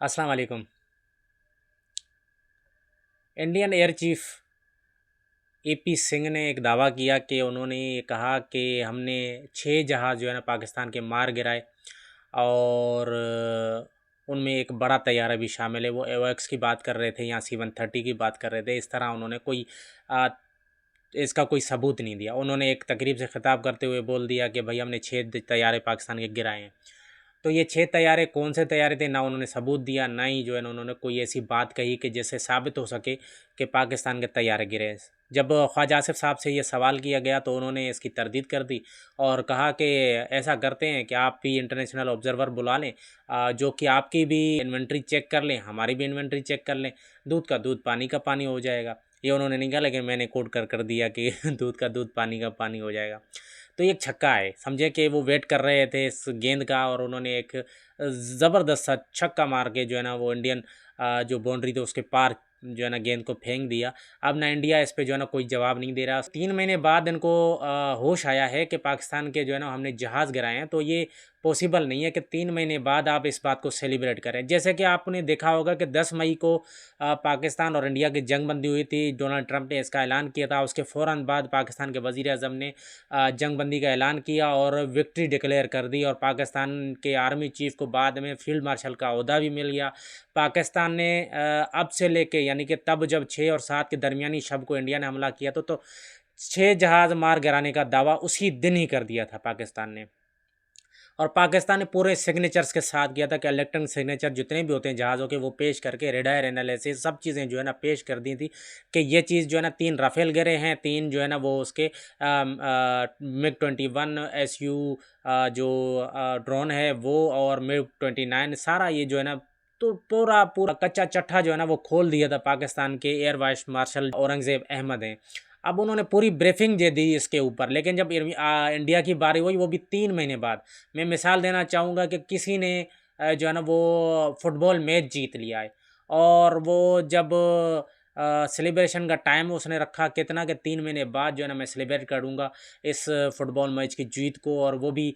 अस्सलाम वालेकुम। Indian air chief AP Singh ने एक दावा किया कि उन्होंने ये कहा कि हमने 6 जहाज़ जो है ना पाकिस्तान के मार गिराए और उनमें एक बड़ा तैयारा भी शामिल है। वो एवॉक्स की बात कर रहे थे या C-130 की बात कर रहे थे। इस तरह उन्होंने कोई आ, इसका कोई सबूत नहीं दिया। उन्होंने एक तकरीब से ख़िताब करते हुए बोल दिया कि भाई हमने 6 तैयारे पाकिस्तान के गिराए हैं। तो ये 6 तैयारे कौन से तैयारे थे, ना उन्होंने सबूत दिया, ना ही जो है ना उन्होंने कोई ऐसी बात कही कि जिससे साबित हो सके कि पाकिस्तान के तैयारे गिरे। जब ख्वाजा आसिफ साहब से ये सवाल किया गया तो उन्होंने इसकी तरदीद कर दी और कहा कि ऐसा करते हैं कि आप भी इंटरनेशनल ऑब्जर्वर बुला लें, जो कि आपकी भी इन्वेंट्री चेक कर लें, हमारी भी इन्वेंट्री चेक कर लें, दूध का दूध पानी का पानी हो जाएगा। ये उन्होंने नहीं कहा, लेकिन मैंने कोट कर दिया कि दूध का दूध पानी का पानी हो जाएगा। तो ये एक छक्का है, समझे कि वो वेट कर रहे थे इस गेंद का और उन्होंने एक ज़बरदस्त सा छक्का मार के जो है ना वो इंडियन जो बाउंड्री थी उसके पार जो है ना गेंद को फेंक दिया। अब ना इंडिया इस पे जो है ना कोई जवाब नहीं दे रहा। 3 महीने बाद इनको होश आया है कि पाकिस्तान के जो है ना हमने जहाज़ गिराए हैं। तो ये पॉसिबल नहीं है कि 3 महीने बाद आप इस बात को सेलिब्रेट करें। जैसे कि आपने देखा होगा कि 10 मई को पाकिस्तान और इंडिया की जंग बंदी हुई थी। डोनाल्ड ट्रंप ने इसका ऐलान किया था। उसके फ़ौरन बाद पाकिस्तान के वज़ीर आज़म ने जंग बंदी का ऐलान किया और विक्ट्री डिक्लेयर कर दी और पाकिस्तान के आर्मी चीफ़ को बाद में फील्ड मार्शल का ओहदा भी मिल गया। पाकिस्तान ने अब से लेके यानी कि तब जब 6 और 7 के दरमियानी शब को इंडिया ने हमला किया तो 6 जहाज़ मार गिराने का दावा उसी दिन ही कर दिया था पाकिस्तान ने। और पाकिस्तान ने पूरे सिग्नेचर्स के साथ किया था कि इलेक्ट्रॉनिक सिग्नेचर जितने भी होते हैं जहाज़ों के वो पेश करके रेडार एनालिसिस सब चीज़ें जो है ना पेश कर दी थी कि ये चीज़ जो है ना 3 राफेल गिरे हैं, 3 जो है ना वो उसके MiG-21 SU जो ड्रोन है वो और MiG-29 सारा ये जो है ना तो पूरा पूरा कच्चा चट्ठा जो है ना वो खोल दिया था पाकिस्तान के air vice marshal Aurangzeb Ahmed हैं। अब उन्होंने पूरी ब्रीफिंग दे दी इसके ऊपर, लेकिन जब इंडिया की बारी हुई वो भी 3 महीने बाद। मैं मिसाल देना चाहूँगा कि किसी ने जो है ना वो फुटबॉल मैच जीत लिया है और वो जब सेलिब्रेशन का टाइम उसने रखा कितना कि 3 महीने बाद जो है ना मैं सेलिब्रेट करूँगा इस फुटबॉल मैच की जीत को, और वो भी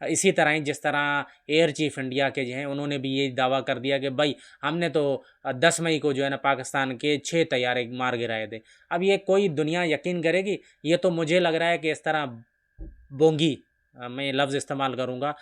इसी तरह ही जिस तरह एयर चीफ इंडिया के जो हैं उन्होंने भी ये दावा कर दिया कि भाई हमने तो 10 मई को जो है ना पाकिस्तान के 6 तैयारे मार गिराए थे। अब ये कोई दुनिया यकीन करेगी? ये तो मुझे लग रहा है कि इस तरह बोंगी मैं लफ्ज़ इस्तेमाल करूँगा,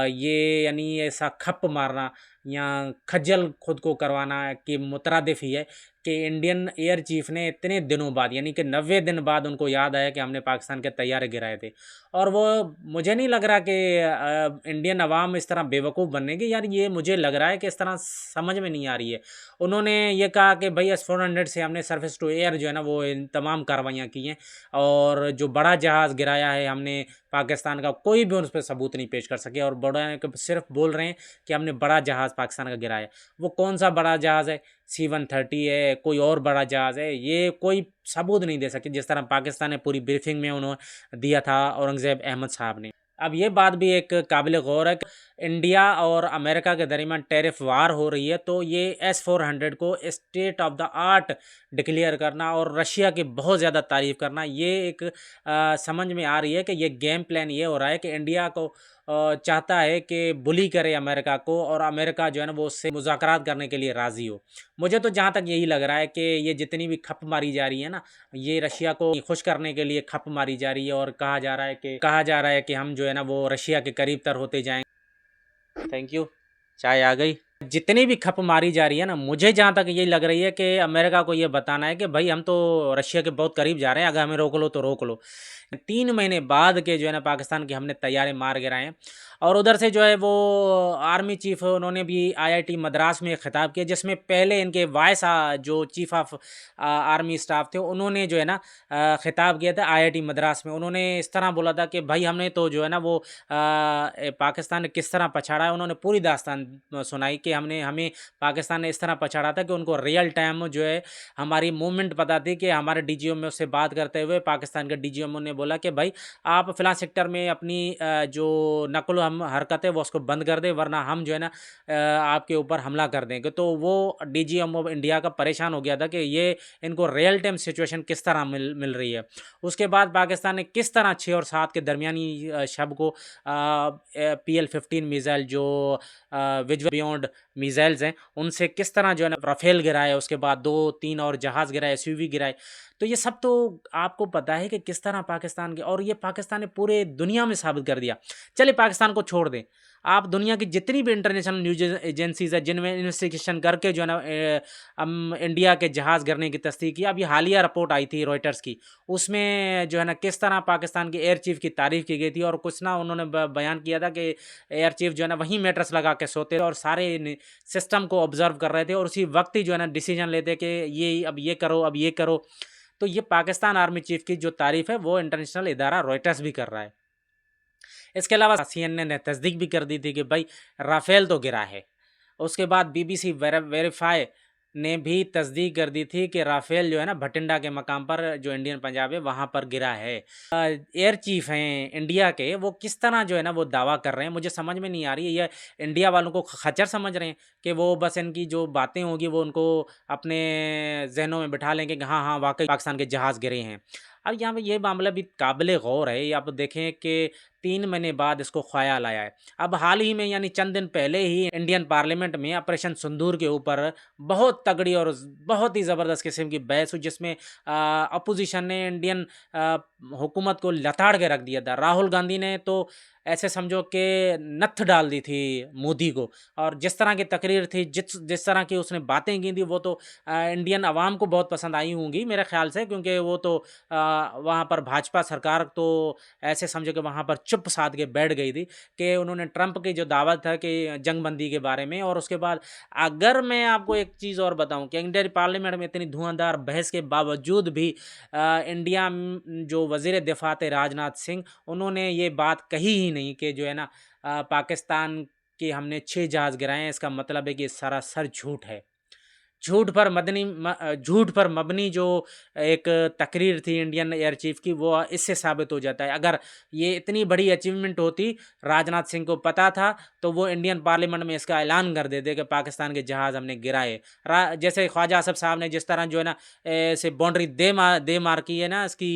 ये यानी ऐसा खप मारना या खज्जल खुद को करवाना कि मुतरादिफ ही है कि इंडियन एयर चीफ ने इतने दिनों बाद यानी कि 90 दिन बाद उनको याद आया कि हमने पाकिस्तान के तैयारे गिराए थे। और वो मुझे नहीं लग रहा कि इंडियन अवाम इस तरह बेवकूफ़ बनेगी यार, ये मुझे लग रहा है कि इस तरह समझ में नहीं आ रही है। उन्होंने ये कहा कि भाई S-400 से हमने सरफेस टू एयर जो है ना वो इन तमाम कार्रवाइयाँ की हैं और जो बड़ा जहाज़ गिराया है हमने पाकिस्तान का, कोई भी उन पर सबूत नहीं पेश कर सके और बड़ा सिर्फ बोल रहे हैं कि हमने बड़ा जहाज़ पाकिस्तान का गिराया। वो कौन सा बड़ा जहाज़ है? C-130 है, कोई और बड़ा जहाज़ है? ये कोई सबूत नहीं दे सके जिस तरह पाकिस्तान ने पूरी ब्रीफिंग में उन्होंने दिया था औरंगज़ेब अहमद साहब ने। अब ये बात भी एक काबिल गौर है कि इंडिया और अमेरिका के दरमियान टैरिफ वार हो रही है तो ये S-400 को state of the art declare करना और रशिया की बहुत ज़्यादा तारीफ़ करना, ये एक समझ में आ रही है कि ये गेम प्लान ये हो रहा है कि इंडिया को चाहता है कि बुली करे अमेरिका को और अमेरिका जो है ना वो उससे मुज़ाकरात करने के लिए राज़ी हो। मुझे तो जहाँ तक यही लग रहा है कि ये जितनी भी खप मारी जा रही है ना, ये रशिया को खुश करने के लिए खप मारी जा रही है और कहा जा रहा है कि हम जो है ना वो रशिया के करीब तर होते जाएंगे। थैंक यू, चाय आ गई। जितनी भी खप मारी जा रही है ना, मुझे जहाँ तक यही लग रही है कि अमेरिका को ये बताना है कि भाई हम तो रशिया के बहुत करीब जा रहे हैं, अगर हमें रोक लो तो रोक लो। 3 महीने बाद के जो है ना पाकिस्तान के हमने तैयारे मार गिराए हैं। और उधर से जो है वो आर्मी चीफ उन्होंने भी IIT मद्रास में खिताब किया जिसमें पहले इनके वाइस जो चीफ ऑफ आर्मी स्टाफ थे उन्होंने जो है ना खिताब किया था IIT मद्रास में। उन्होंने इस तरह बोला था कि भाई हमने तो जो है ना वो पाकिस्तान ने किस तरह पछाड़ा है। उन्होंने पूरी दास्तान सुनाई कि हमें पाकिस्तान ने इस तरह पछाड़ा था कि उनको रियल टाइम जो है हमारी मूवमेंट पता थी कि हमारे DGM में उससे बात करते हुए पाकिस्तान के DGM ने बोला कि भाई आप फ़लाँ सेक्टर में अपनी जो नक़्ल बेशरम हरकत है वो उसको बंद कर दे, वरना हम जो है ना आपके ऊपर हमला कर देंगे। तो वो डीजीएम ऑफ इंडिया का परेशान हो गया था कि ये इनको रियल टाइम सिचुएशन किस तरह मिल रही है। उसके बाद पाकिस्तान ने किस तरह 6 और 7 के दरमियानी शब को PL-15 मिसाइल जो विजुअल बियॉन्ड मिसाइल्स हैं उनसे किस तरह जो है ना राफेल गिराए, उसके बाद 2-3 और जहाज़ गिराए, SUV गिराए। तो ये सब तो आपको पता है कि किस तरह पाकिस्तान के, और ये पाकिस्तान ने पूरे दुनिया में साबित कर दिया। चलिए पाकिस्तान को छोड़ दें, आप दुनिया की जितनी भी इंटरनेशनल न्यूज एजेंसीज है जिनमें इन्वेस्टिगेशन करके जो है ना इंडिया के जहाज़ गिरने की तस्दीक की। अभी हालिया रिपोर्ट आई थी रॉयटर्स की, उसमें जो है ना किस तरह पाकिस्तान के एयर चीफ की तारीफ की गई थी, और कुछ ना उन्होंने बयान किया था कि एयर चीफ जो है ना वहीं मैट्रेस लगा के सोते और सारे सिस्टम को ऑब्जर्व कर रहे थे और उसी वक्त ही जो है ना डिसीजन लेते कि ये अब ये करो, अब ये करो। तो ये पाकिस्तान आर्मी चीफ की जो तारीफ है वो इंटरनेशनल इदारा रॉयटर्स भी कर रहा है। इसके अलावा CNN ने तस्दीक भी कर दी थी कि भाई राफेल तो गिरा है। उसके बाद BBC वेरीफाई ने भी तस्दीक कर दी थी कि राफेल जो है ना भटिंडा के मकाम पर जो इंडियन पंजाब है वहाँ पर गिरा है। एयर चीफ हैं इंडिया के, वो किस तरह जो है ना वो दावा कर रहे हैं, मुझे समझ में नहीं आ रही है। ये इंडिया वालों को खच्चर समझ रहे हैं कि वो बस इनकी जो बातें होगी वो उनको अपने जहनों में बिठा लेंगे कि हाँ हाँ वाकई पाकिस्तान के जहाज़ गिरे हैं। और यहाँ पे ये मामला भी काबिल गौर है। आप देखें कि 3 महीने बाद इसको ख्याल आया है। अब हाल ही में यानी चंद दिन पहले ही इंडियन पार्लियामेंट में ऑपरेशन सिंदूर के ऊपर बहुत तगड़ी और बहुत ही ज़बरदस्त किस्म की बहस हुई, जिसमें अपोजिशन ने इंडियन हुकूमत को लताड़ के रख दिया था। राहुल गांधी ने तो ऐसे समझो कि नत्थ डाल दी थी मोदी को, और जिस तरह की तकरीर थी, जिस तरह की उसने बातें की थी, वो तो इंडियन अवाम को बहुत पसंद आई होंगी मेरे ख्याल से, क्योंकि वो तो वहाँ पर भाजपा सरकार तो ऐसे समझो कि वहाँ पर चुप साध के बैठ गई थी कि उन्होंने ट्रंप की जो दावत था कि जंगबंदी के बारे में। और उसके बाद अगर मैं आपको एक चीज़ और बताऊं कि इंडियन पार्लियामेंट में इतनी धुआंधार बहस के बावजूद भी इंडिया जो वज़ीर दिफा थे राजनाथ सिंह, उन्होंने ये बात कही ही नहीं कि जो है ना पाकिस्तान के हमने 6 जहाज़ गिराए हैं। इसका मतलब है कि सरासर झूठ है। झूठ पर मबनी जो एक तकरीर थी इंडियन एयर चीफ की, वो इससे साबित हो जाता है। अगर ये इतनी बड़ी अचीवमेंट होती, राजनाथ सिंह को पता था, तो वो इंडियन पार्लियामेंट में इसका ऐलान कर देते कि पाकिस्तान के जहाज़ हमने गिराए। जैसे ख्वाजा आसफ साहब ने जिस तरह जो है ना ऐसे बाउंड्री दे मार की है ना इसकी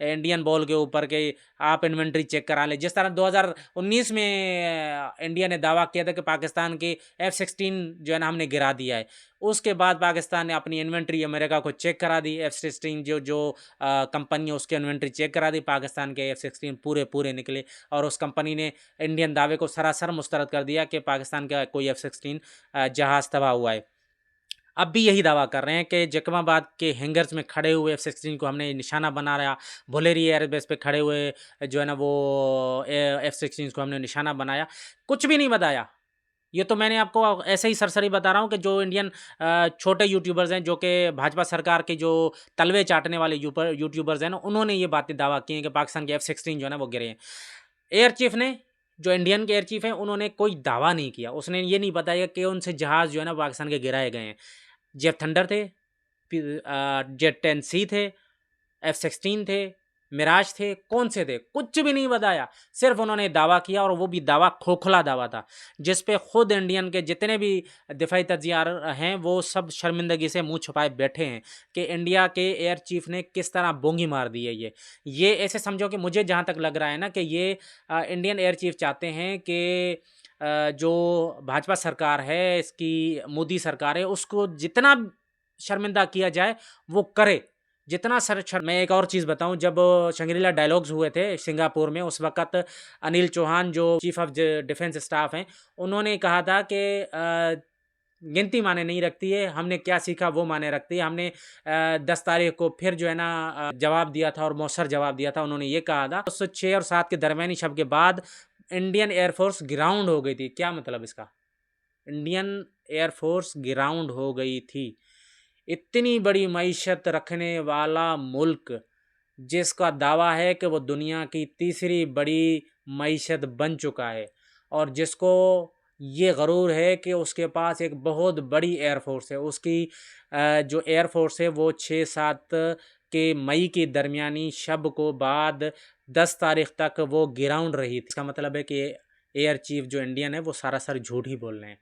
इंडियन बॉल के ऊपर के आप इन्वेंट्री चेक करा लें, जिस तरह 2019 में इंडिया ने दावा किया था कि पाकिस्तान के F-16 जो है ना हमने गिरा दिया है। उसके बाद पाकिस्तान ने अपनी इन्वेंट्री अमेरिका को चेक करा दी। F-16 जो कंपनी है उसकी इन्वेंट्री चेक करा दी, पाकिस्तान के F-16 पूरे निकले, और उस कंपनी ने इंडियन दावे को सरासर मुस्तरद कर दिया कि पाकिस्तान का कोई F-16 जहाज़ तबाह हुआ है। अब भी यही दावा कर रहे हैं कि जकमाबाद के हैंगर्स में खड़े हुए F-16 को हमने निशाना बना रहा, भोलेरी एयरबेस पे खड़े हुए जो है ना वो F-16 को हमने निशाना बनाया। कुछ भी नहीं बताया। ये तो मैंने आपको ऐसे ही सरसरी बता रहा हूँ कि जो इंडियन छोटे यूट्यूबर्स हैं, जो कि भाजपा सरकार के जो तलवे चाटने वाले यूट्यूबर्स हैं ना, उन्होंने ये बातें दावा की हैं कि पाकिस्तान के F-16 जो है ना वो गिरे हैं। एयर चीफ ने, जो इंडियन के एयर चीफ हैं, उन्होंने कोई दावा नहीं किया। उसने ये नहीं बताया कि उनसे जहाज़ जो है ना पाकिस्तान के गिराए गए हैं। जेफ थंडर थे, जेट 10C थे, F-16 थे, मिराज थे, कौन से थे, कुछ भी नहीं बताया। सिर्फ उन्होंने दावा किया, और वो भी दावा खोखला दावा था, जिस पे खुद इंडियन के जितने भी दिफाई तज्जियार हैं वो सब शर्मिंदगी से मुंह छुपाए बैठे हैं कि इंडिया के एयर चीफ ने किस तरह बोंगी मार दी है। ये ऐसे समझो कि मुझे जहाँ तक लग रहा है ना कि ये इंडियन एयर चीफ चाहते हैं कि जो भाजपा सरकार है, इसकी मोदी सरकार है, उसको जितना शर्मिंदा किया जाए वो करे, जितना सर। मैं एक और चीज़ बताऊं, जब शंग्रीला डायलॉग्स हुए थे सिंगापुर में, उस वक़्त अनिल चौहान जो चीफ ऑफ डिफेंस स्टाफ हैं, उन्होंने कहा था कि गिनती माने नहीं रखती है, हमने क्या सीखा वो माने रखती है। हमने 10 तारीख को फिर जो है ना जवाब दिया था, और मौसर जवाब दिया था। उन्होंने ये कहा था उस 6 और 7 के दरमियानी शब के बाद इंडियन एयरफोर्स ग्राउंड हो गई थी। क्या मतलब इसका? इंडियन एयरफोर्स ग्राउंड हो गई थी। इतनी बड़ी मईशत रखने वाला मुल्क, जिसका दावा है कि वो दुनिया की तीसरी बड़ी मईशत बन चुका है, और जिसको ये गरूर है कि उसके पास एक बहुत बड़ी एयरफोर्स है। उसकी जो एयरफोर्स है वो 6-7 के मई की दरमियानी शब को बाद 10 तारीख तक वो ग्राउंड रही थी। इसका मतलब है कि एयर चीफ जो इंडियन है वो सरासर झूठ ही बोल रहे हैं।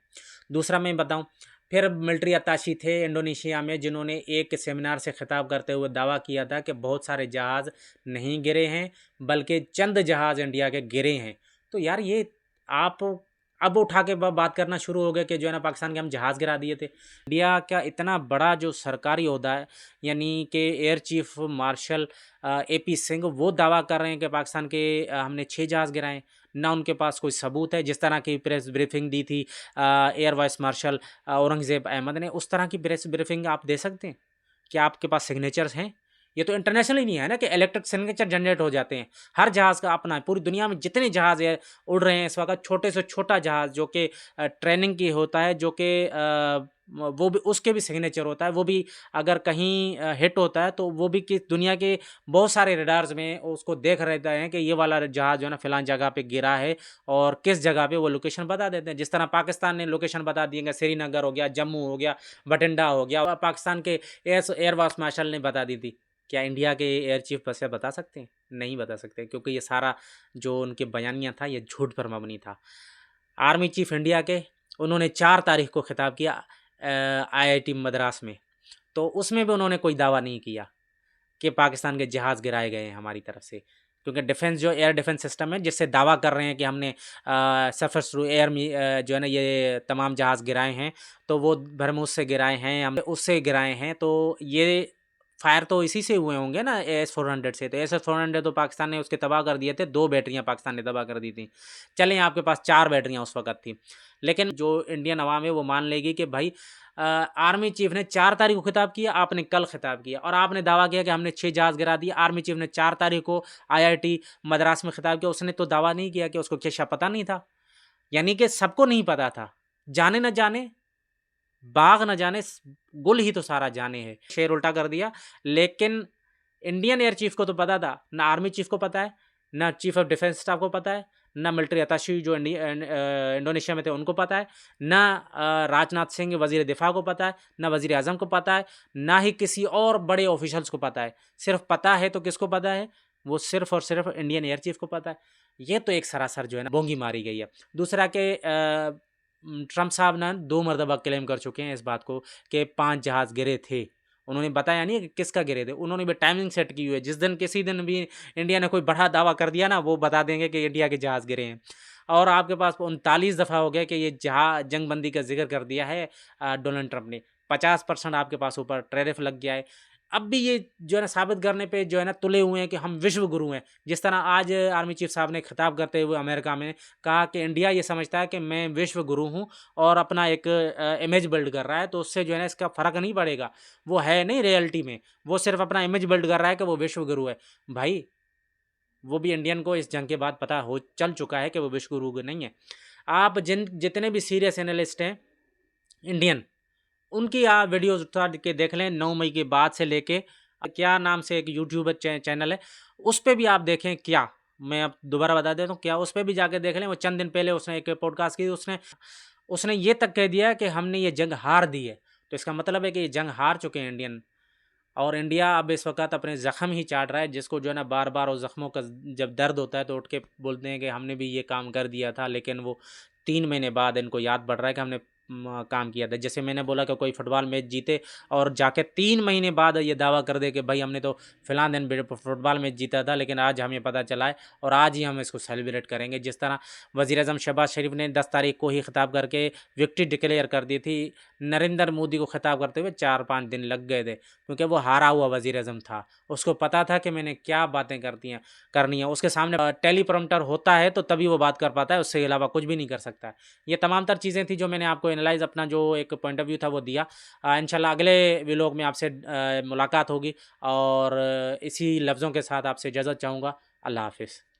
दूसरा मैं बताऊं, फिर मिलिट्री अत्ताशी थे इंडोनेशिया में जिन्होंने एक सेमिनार से खिताब करते हुए दावा किया था कि बहुत सारे जहाज़ नहीं गिरे हैं बल्कि चंद जहाज़ इंडिया के गिरे हैं। तो यार ये आप अब उठा के बात करना शुरू हो गए कि जो है ना पाकिस्तान के हम जहाज़ गिरा दिए थे। इंडिया का इतना बड़ा जो सरकारी ओहदा है यानी कि air chief marshal AP Singh वो दावा कर रहे हैं कि पाकिस्तान के हमने 6 जहाज़ गिराए, ना उनके पास कोई सबूत है। जिस तरह की प्रेस ब्रीफिंग दी थी air vice marshal Aurangzeb Ahmed ने, उस तरह की प्रेस ब्रीफिंग आप दे सकते हैं? क्या आपके पास सिग्नेचर्स हैं? ये तो इंटरनेशनल ही नहीं है ना कि इलेक्ट्रिक सिग्नेचर जनरेट हो जाते हैं। हर जहाज़ का अपना है। पूरी दुनिया में जितने जहाज़ है उड़ रहे हैं इस वक्त, छोटे से छोटा जहाज़ जो कि ट्रेनिंग की होता है, जो कि वो भी उसके भी सिग्नेचर होता है, वो भी अगर कहीं हिट होता है तो वो भी किस दुनिया के बहुत सारे रडार्स में उसको देख रहते हैं कि ये वाला जहाज़ जो है ना फ़लाँ जगह पे गिरा है और किस जगह पे, वो लोकेशन बता देते हैं। जिस तरह पाकिस्तान ने लोकेशन बता दी है, श्रीनगर हो गया, जम्मू हो गया, बठिंडा हो गया, पाकिस्तान के एयर वाइस मार्शल ने बता दी थी। क्या इंडिया के एयर चीफ बस से बता सकते हैं? नहीं बता सकते, क्योंकि ये सारा जो उनके बयानिया था ये झूठ पर मबनी था। आर्मी चीफ इंडिया के उन्होंने 4 तारीख को खिताब किया IIT मद्रास में, तो उसमें भी उन्होंने कोई दावा नहीं किया कि पाकिस्तान के जहाज़ गिराए गए हैं हमारी तरफ से, क्योंकि डिफेंस जो एयर डिफेंस सिस्टम है जिससे दावा कर रहे हैं कि हमने सरफेस थ्रू एयर में जो है ना ये तमाम जहाज़ गिराए हैं, तो वो भरमूस से गिराए हैं, हमने उससे गिराए हैं। तो ये फायर तो इसी से हुए होंगे ना, AS-400 से। तो AS-400 तो पाकिस्तान ने उसके तबाह कर दिए थे, 2 बैटरियाँ पाकिस्तान ने तबाह कर दी थी। चलें आपके पास 4 बैटरियाँ उस वक़्त थी, लेकिन जो इंडियन अवाम है वो मान लेगी कि भाई आर्मी चीफ ने 4 तारीख को खिताब किया, आपने कल खिताब किया और आपने दावा किया कि हमने 6 जहाज़ गिरा दिए। आर्मी चीफ ने 4 तारीख को IIT मद्रास में खिताब किया, उसने तो दावा नहीं किया कि उसको क्या पता नहीं था। यानी कि सबको नहीं पता था, जाने न जाने बाग न जाने गुल ही तो सारा जाने है। शेर उल्टा कर दिया, लेकिन इंडियन एयर चीफ को तो पता था, ना आर्मी चीफ को पता है, ना चीफ ऑफ डिफेंस स्टाफ को पता है, ना मिलिट्री अताशी जो इंडोनेशिया में थे उनको पता है, ना राजनाथ सिंह वजीर दिफा को पता है, ना वजीर आजम को पता है, ना ही किसी और बड़े ऑफिशल्स को पता है। सिर्फ पता है तो किसको पता है? वो सिर्फ और सिर्फ इंडियन एयर चीफ को पता है। ये तो एक सरासर जो है ना बोंगी मारी गई है। दूसरा के ट्रम्प साहब ना 2 मरतबा क्लेम कर चुके हैं इस बात को कि 5 जहाज़ गिरे थे। उन्होंने बताया नहीं कि किसका गिरे थे, उन्होंने भी टाइमिंग सेट की हुई है। जिस दिन किसी दिन भी इंडिया ने कोई बड़ा दावा कर दिया ना, वो बता देंगे कि इंडिया के जहाज़ गिरे हैं। और आपके पास 39 दफ़ा हो गया कि ये जंगबंदी का जिक्र कर दिया है डोनाल्ड ट्रंप ने। 50% आपके पास ऊपर टैरिफ लग गया है। अब भी ये जो है ना साबित करने पे जो है ना तुले हुए हैं कि हम विश्व गुरु हैं। जिस तरह आज आर्मी चीफ साहब ने खिताब करते हुए अमेरिका में कहा कि इंडिया ये समझता है कि मैं विश्व गुरु हूँ और अपना एक इमेज बिल्ड कर रहा है, तो उससे जो है ना इसका फ़र्क नहीं पड़ेगा। वो है नहीं रियलिटी में, वो सिर्फ अपना इमेज बिल्ड कर रहा है कि वो विश्व गुरु है। भाई वो भी इंडियन को इस जंग के बाद पता हो चल चुका है कि वो विश्व गुरु नहीं है। आप जितने भी सीरियस एनालिस्ट हैं इंडियन, उनकी आप वीडियोज़ उठा के देख लें। 9 मई के बाद से लेके क्या नाम से एक यूट्यूब चैनल है, उस पे भी आप देखें। क्या मैं अब दोबारा बता देता हूँ, क्या उस पे भी जाके देख लें। वो चंद दिन पहले उसने एक पॉडकास्ट की, उसने ये तक कह दिया कि हमने ये जंग हार दी है। तो इसका मतलब है कि ये जंग हार चुके हैं इंडियन, और इंडिया अब इस वक्त अपने ज़ख़म ही चाट रहा है। जिसको जो है ना बार बार उस ज़ख़्मों का जब दर्द होता है तो उठ के बोलते हैं कि हमने भी ये काम कर दिया था, लेकिन वो 3 महीने बाद इनको याद पड़ रहा है कि हमने काम किया था। जैसे मैंने बोला कि कोई फुटबॉल मैच जीते और जाके 3 महीने बाद ये दावा कर दे कि भाई हमने तो फ़लाँ दिन फुटबॉल मैच जीता था, लेकिन आज हमें पता चला है और आज ही हम इसको सेलिब्रेट करेंगे। जिस तरह वज़ीर-ए-आज़म शहबाज शरीफ ने 10 तारीख को ही खिताब करके विक्ट्री डिक्लेयर कर दी थी, नरेंद्र मोदी को खिताब करते हुए 4-5 दिन लग गए थे, क्योंकि वो हारा हुआ वज़ीर-ए-आज़म था। उसको पता था कि मैंने क्या बातें करनी है। उसके सामने टेलीप्रॉम्प्टर होता है तो तभी वो बात कर पाता है, उससे अलावा कुछ भी नहीं कर सकता है। ये तमाम तर चीज़ें थी जो मैंने आपको एनालाइज़ अपना जो एक पॉइंट ऑफ व्यू था वो दिया। इंशाल्लाह अगले व्लॉग में आपसे मुलाकात होगी और इसी लफ्ज़ों के साथ आपसे इजाज़त चाहूँगा। अल्लाह हाफ़िज़।